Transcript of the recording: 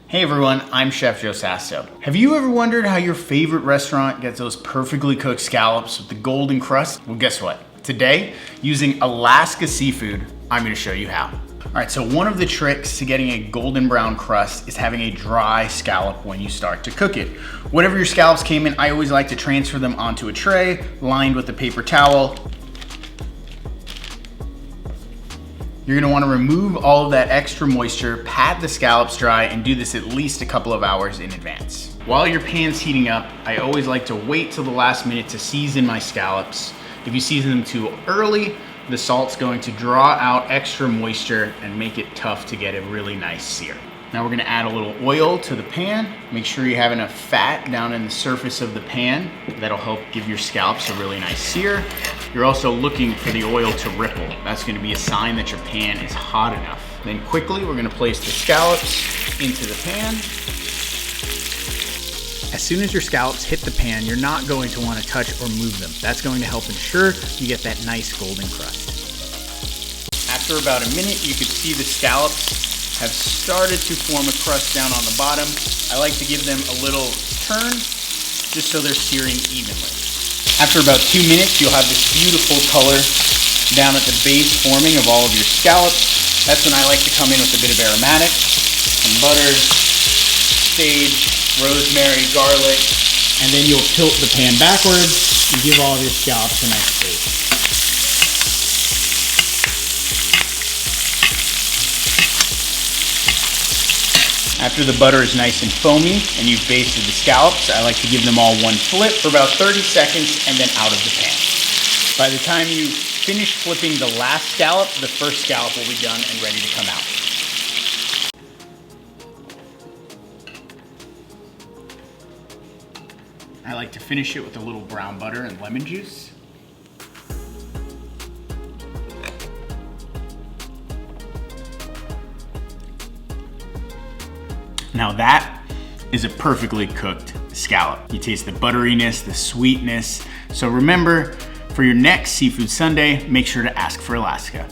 Hey everyone, I'm Chef Joe Sasto. Have you ever wondered how your favorite restaurant gets those perfectly cooked scallops with the golden crust? Well, guess what? Today, using Alaska seafood, I'm gonna show you how. All right, so one of the tricks to getting a golden brown crust is having a dry scallop when you start to cook it. Whatever your scallops came in, I always like to transfer them onto a tray lined with a paper towel. You're gonna wanna remove all of that extra moisture, pat the scallops dry, and do this at least a couple of hours in advance. While your pan's heating up, I always like to wait till the last minute to season my scallops. If you season them too early, the salt's going to draw out extra moisture and make it tough to get a really nice sear. Now we're gonna add a little oil to the pan. Make sure you have enough fat down in the surface of the pan. That'll help give your scallops a really nice sear. You're also looking for the oil to ripple. That's gonna be a sign that your pan is hot enough. Then quickly, we're gonna place the scallops into the pan. As soon as your scallops hit the pan, you're not going to wanna touch or move them. That's going to help ensure you get that nice golden crust. After about a minute, you can see the scallops have started to form a crust down on the bottom. I like to give them a little turn just so they're searing evenly. After about 2 minutes, you'll have this beautiful color down at the base forming of all of your scallops. That's when I like to come in with a bit of aromatic, some butter, sage, rosemary, garlic, and then you'll tilt the pan backwards and give all of your scallops a nice base. After the butter is nice and foamy and you've basted the scallops, I like to give them all one flip for about 30 seconds and then out of the pan. By the time you finish flipping the last scallop, the first scallop will be done and ready to come out. I like to finish it with a little brown butter and lemon juice. Now that is a perfectly cooked scallop. You taste the butteriness, the sweetness. So remember, for your next seafood Sunday, make sure to ask for Alaska.